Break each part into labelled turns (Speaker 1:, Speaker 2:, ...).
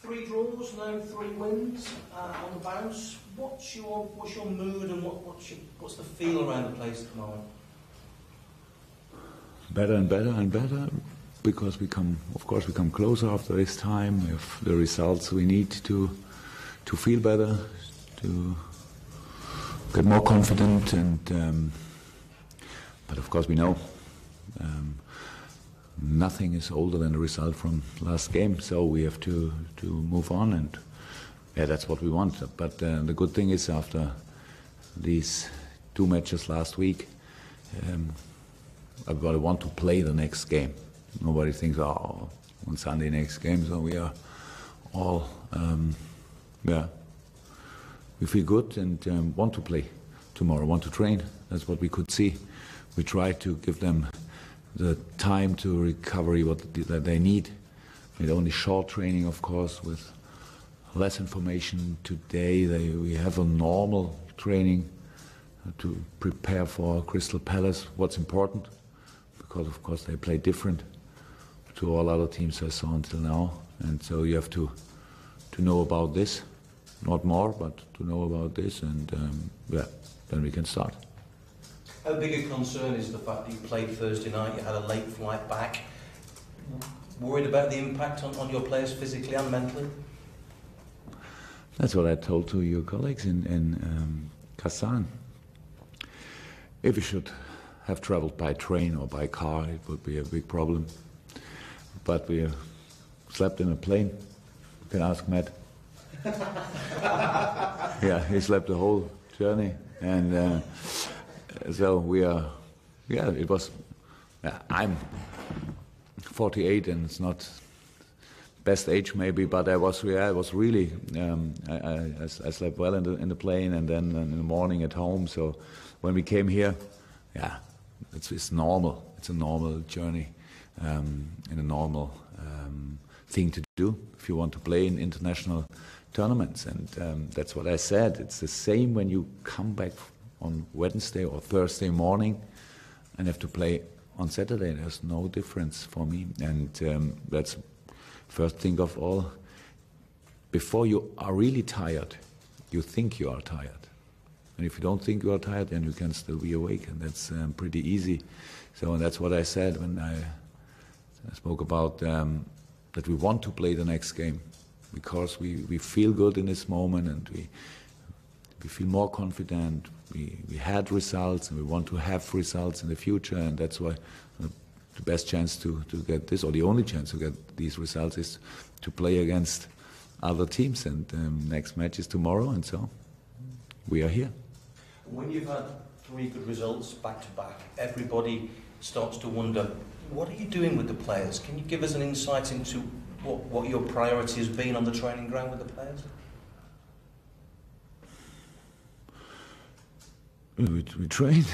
Speaker 1: Three draws, no 3 wins on the bounce. What's your mood and what's the feel around the place at the moment?
Speaker 2: Better and better and better, because we come closer after this time. We have the results we need to feel better, to get more confident, and but of course we know nothing is older than the result from last game, so we have to move on, and yeah, that's what we want. But the good thing is, after these 2 matches last week, everybody want to play the next game. Nobody thinks, oh, on Sunday next game, so we are all, we feel good and want to play tomorrow, want to train. That's what we could see. We try to give them the time to recovery that they need. With only short training, of course, with less information today. We have a normal training to prepare for Crystal Palace. What's important, because of course they play different to all other teams I saw until now, and so you have to know about this, not more, but to know about this, and then we can start.
Speaker 1: A bigger concern is the fact that you played Thursday night, you had a late flight back. Worried about the impact on your players physically and mentally?
Speaker 2: That's what I told to your colleagues in Kazan. If we should have traveled by train or by car, it would be a big problem. But we slept in a plane. You can ask Matt. Yeah, he slept the whole journey, and so we are. Yeah, it was. I'm 48, and it's not best age maybe, but I was really. I slept well in the plane, and then in the morning at home. So when we came here, yeah, it's normal. It's a normal journey, and a normal thing to do if you want to play in international tournaments. And that's what I said. It's the same when you come back on Wednesday or Thursday morning and have to play on Saturday. There's no difference for me. And that's first thing of all. Before you are really tired, you think you are tired. And if you don't think you are tired, then you can still be awake, and that's pretty easy. So that's what I said when I spoke about that we want to play the next game, because we feel good in this moment, and we feel more confident. We had results, and we want to have results in the future, and that's why the best chance to get this, or the only chance to get these results, is to play against other teams. And next match is tomorrow, and so we are here.
Speaker 1: When you've had 3 good results back to back, everybody starts to wonder, what are you doing with the players? Can you give us an insight into what your priority has been on the training ground with the players?
Speaker 2: We trained.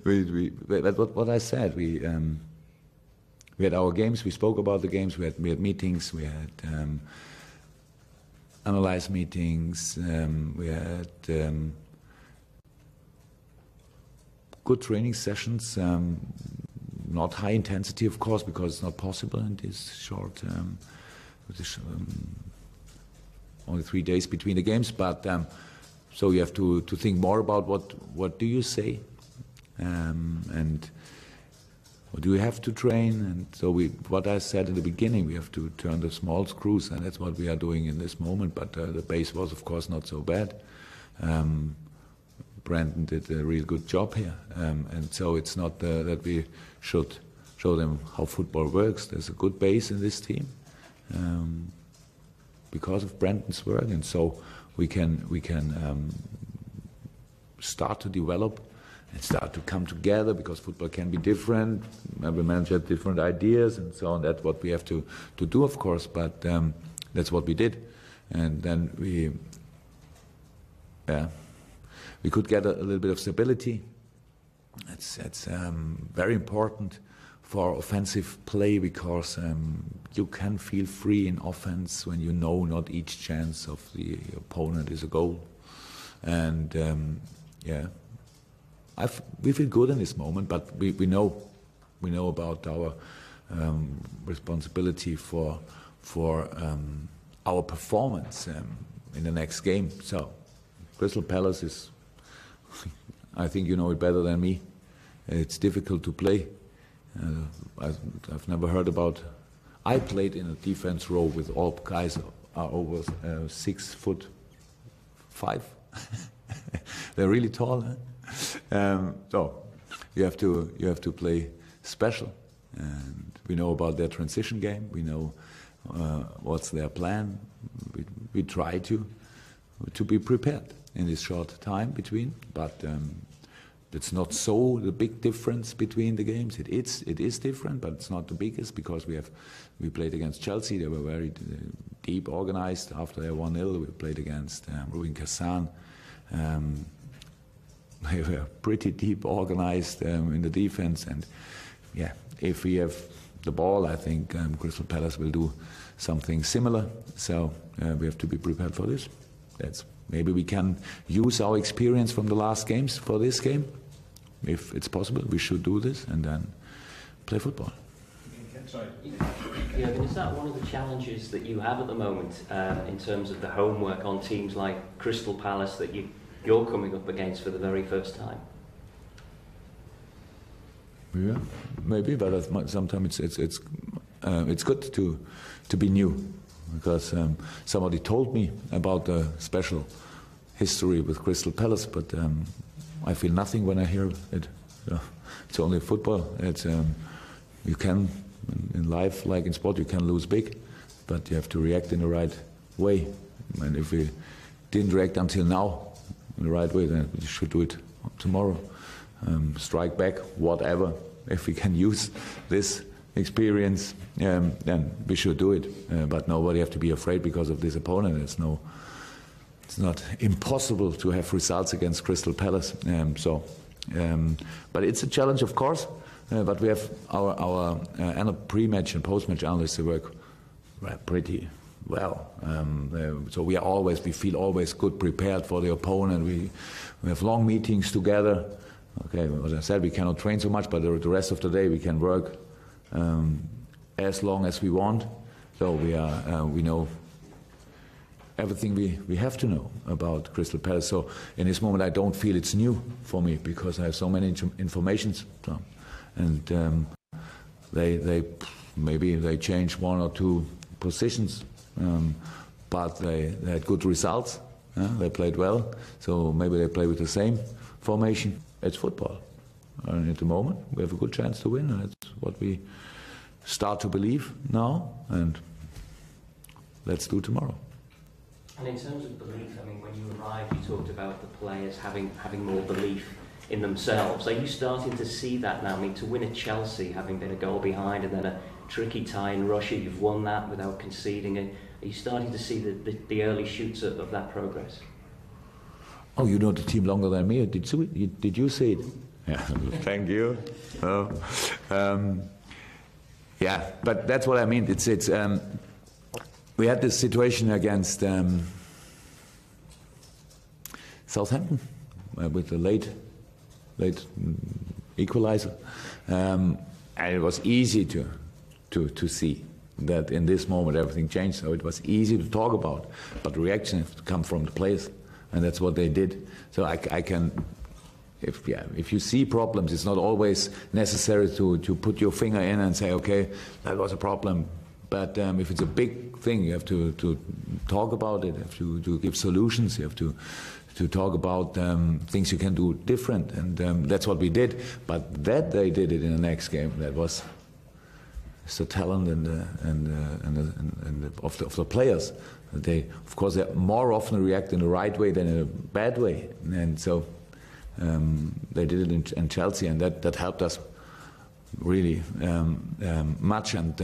Speaker 2: That's what I said. We had our games. We spoke about the games. We had meetings. We had analyze meetings. We had good training sessions. Not high intensity, of course, because it's not possible in this short, only 3 days between the games. But so you have to think more about what do you say, and what do you have to train. And so what I said in the beginning, we have to turn the small screws, and that's what we are doing in this moment. But the base was, of course, not so bad. Brandon did a real good job here, and so it's not that we should show them how football works. There's a good base in this team because of Brandon's work, and so we can start to develop and start to come together, because football can be different. Every manager has different ideas, and so on. That's what we have to do, of course. But that's what we did, and then we could get a little bit of stability. It's very important for offensive play, because you can feel free in offense when you know not each chance of the opponent is a goal. And we feel good in this moment, but we know about our responsibility for our performance in the next game. So, Crystal Palace is, I think you know it better than me. It's difficult to play. I've never heard about. I played in a defense row with all guys are over 6'5". They're really tall. Huh? So you have to play special, and we know about their transition game. We know what's their plan. We try to be prepared in this short time between, but it's not so the big difference between the games. It is different, but it's not the biggest because we played against Chelsea. They were very deep organized after their 1-0. We played against Jurgen Klopp-Crystal. They were pretty deep organized in the defense, and yeah, if we have the ball, I think Crystal Palace will do something similar. So we have to be prepared for this. Maybe we can use our experience from the last games for this game. If it's possible, we should do this and then play football.
Speaker 3: Sorry. Yeah, but is that one of the challenges that you have at the moment in terms of the homework on teams like Crystal Palace that you're coming up against for the very first time?
Speaker 2: Yeah, maybe, but sometimes it's good to be new, because somebody told me about the special history with Crystal Palace, but I feel nothing when I hear it. It's only football. It's you can in life, like in sport, you can lose big, but you have to react in the right way. And if we didn't react until now in the right way, then we should do it tomorrow. Strike back, whatever. If we can use this experience, then we should do it. But nobody have to be afraid because of this opponent. It's not impossible to have results against Crystal Palace. But it's a challenge, of course. But we have our pre-match and post-match analysts who work pretty well. So we feel always good prepared for the opponent. We have long meetings together. Okay, as I said, we cannot train so much, but the rest of the day we can work as long as we want. So we know everything we have to know about Crystal Palace. So in this moment I don't feel it's new for me because I have so many informations. And they changed one or two positions, but they had good results. They played well, so maybe they play with the same formation. It's football, and at the moment we have a good chance to win, and that's what we start to believe now. And let's do tomorrow.
Speaker 3: And in terms of belief, I mean, when you arrived, you talked about the players having more belief in themselves. Are you starting to see that now? I mean, to win at Chelsea, having been a goal behind, and then a tricky tie in Russia, you've won that without conceding it. Are you starting to see the early shoots of that progress?
Speaker 2: Oh, you know the team longer than me. Did you see it? Yeah, thank you. Yeah, but that's what I mean. It's we had this situation against Southampton with the late equalizer, and it was easy to see that in this moment everything changed. So it was easy to talk about, but the reaction has to come from the players, and that's what they did. So I can, if you see problems, it's not always necessary to put your finger in and say, okay, that was a problem. But if it's a big thing, you have to talk about it. You have to give solutions. You have to talk about things you can do different, and that's what we did. But that they did it in the next game. That was the talent of the players. They, of course, they more often react in the right way than in a bad way, and so they did it in Chelsea, and that helped us really much. And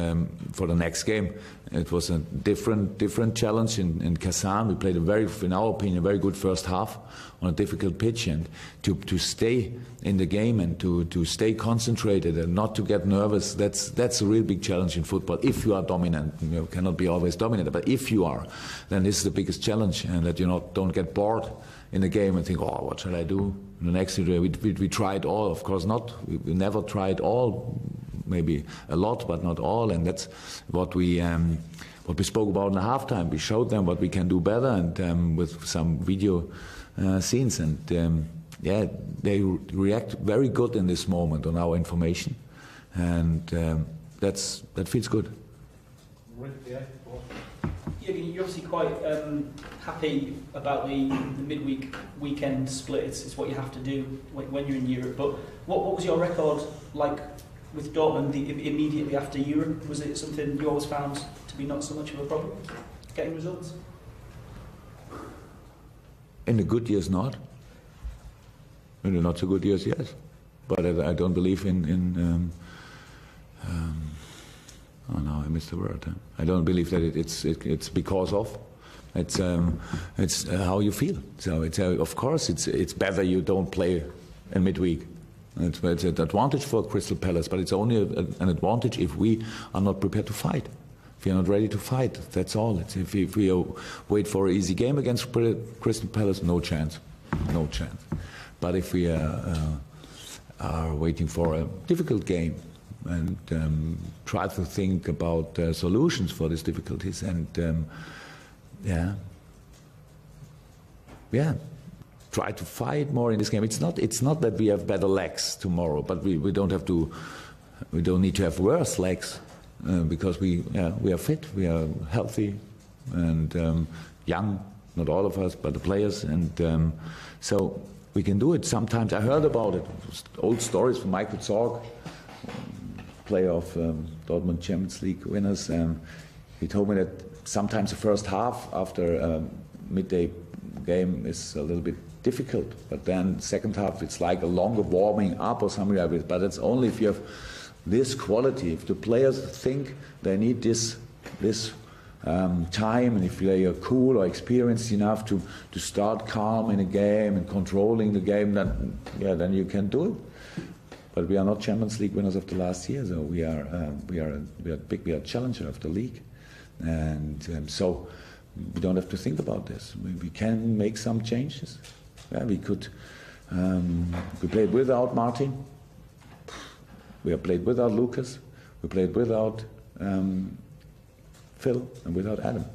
Speaker 2: for the next game, it was a different challenge in Kazan. We played in our opinion, a very good first half on a difficult pitch, and to stay in the game and to stay concentrated and not to get nervous. That's a real big challenge in football. If you are dominant, you cannot be always dominant, but if you are, then this is the biggest challenge, and that you don't get bored in the game and think, oh, what shall I do? The next day we tried all, of course not. We never tried all maybe a lot, but not all, and that's what we spoke about in the halftime. We showed them what we can do better, and with some video scenes, and yeah, they react very good in this moment on our information, and that feels good.
Speaker 4: Jurgen, you're obviously quite happy about the midweek weekend split. It's what you have to do when you're in Europe. But what was your record like with Dortmund immediately after Europe? Was it something you always found to be not so much of a problem, getting results?
Speaker 2: In the good years, not. In the not so good years, yes. But I don't believe in oh no, I missed the word. I don't believe that it's because of. It's how you feel. So it's of course it's better you don't play in midweek. It's an advantage for Crystal Palace, but it's only an advantage if we are not prepared to fight. If we are not ready to fight, that's all. It's if we wait for an easy game against Crystal Palace, no chance, no chance. But if we are waiting for a difficult game and try to think about solutions for these difficulties, and try to fight more in this game. It's not that we have better legs tomorrow, but we don't need to have worse legs because we are fit, we are healthy, and young. Not all of us, but the players, and so we can do it. Sometimes I heard about it, old stories from Michael Zorc, player of Dortmund Champions League winners. He told me that sometimes the first half after a midday game is a little bit difficult, but then second half it's like a longer warming up or something like that. But it's only if you have this quality, if the players think they need this time, and if they are cool or experienced enough to start calm in a game and controlling the game, then you can do it. But we are not Champions League winners of the last year, so we are a challenger of the league, and so we don't have to think about this. We can make some changes. Yeah, we could. We played without Martin. We have played without Lucas. We played without Phil and without Adam.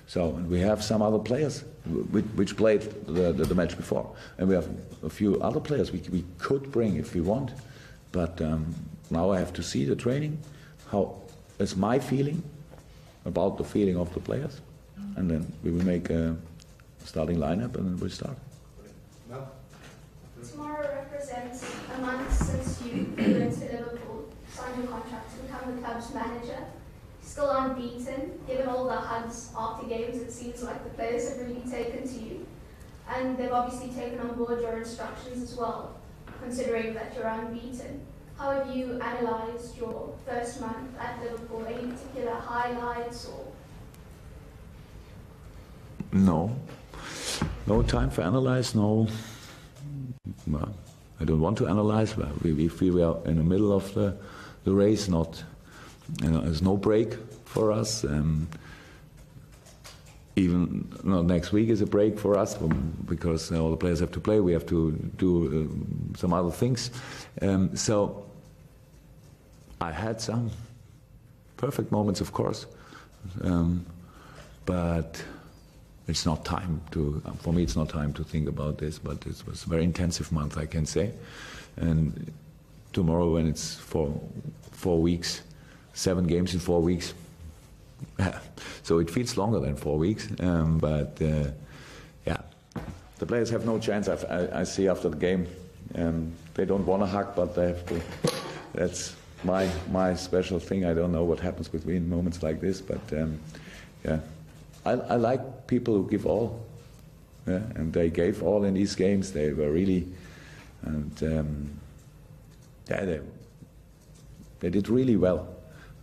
Speaker 2: So and we have some other players which played the match before, and we have a few other players we could bring if we want. But now I have to see the training, how is my feeling about the feeling of the players, and then we will make a starting lineup and then we'll start.
Speaker 5: Tomorrow represents a month since you went to Liverpool, signed your contract to become the club's manager. Still unbeaten, given all the hugs after games, it seems like the players have really taken to you. And they've obviously taken on board your instructions as well, considering that you're unbeaten. How have you analysed your first month at Liverpool? Any particular highlights or?
Speaker 2: No time for analyze, no. Well, I don't want to analyze. We feel we are in the middle of the race, not, there's no break for us. Even next week is a break for us because all the players have to play. We have to do some other things. So I had some perfect moments, of course, but it's not time to. For me, it's not time to think about this. But it was a very intensive month, I can say. And tomorrow, when it's 4 weeks, 7 games in 4 weeks. So it feels longer than 4 weeks, but the players have no chance. I see after the game, they don't want to hug, but they have to. That's my special thing. I don't know what happens with me in moments like this, but I like people who give all, and they gave all in these games. They were really, and they did really well,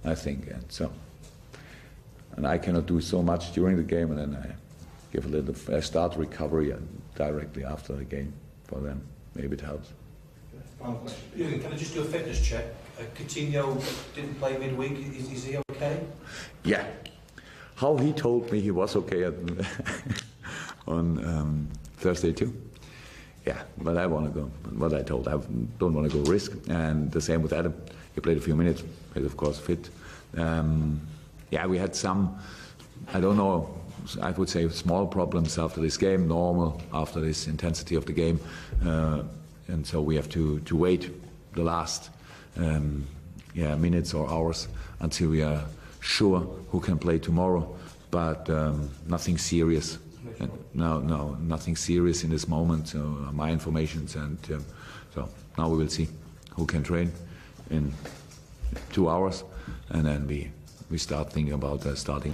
Speaker 2: I think, and so. And I cannot do so much during the game, and then I start recovery directly after the game for them. Maybe it helps.
Speaker 1: Final question. Jurgen, can I just do a fitness check? Coutinho didn't play midweek. Is he okay?
Speaker 2: Yeah. How he told me he was okay on Thursday too. Yeah, but I want to go. What I told, I don't want to go risk. And the same with Adam. He played a few minutes. is of course fit. Yeah, we had some, I don't know, I would say small problems after this game, normal after this intensity of the game, and so we have to wait the last minutes or hours until we are sure who can play tomorrow. But nothing serious. No, nothing serious in this moment. So my informations, and so now we will see who can train in 2 hours, and then we start thinking about starting.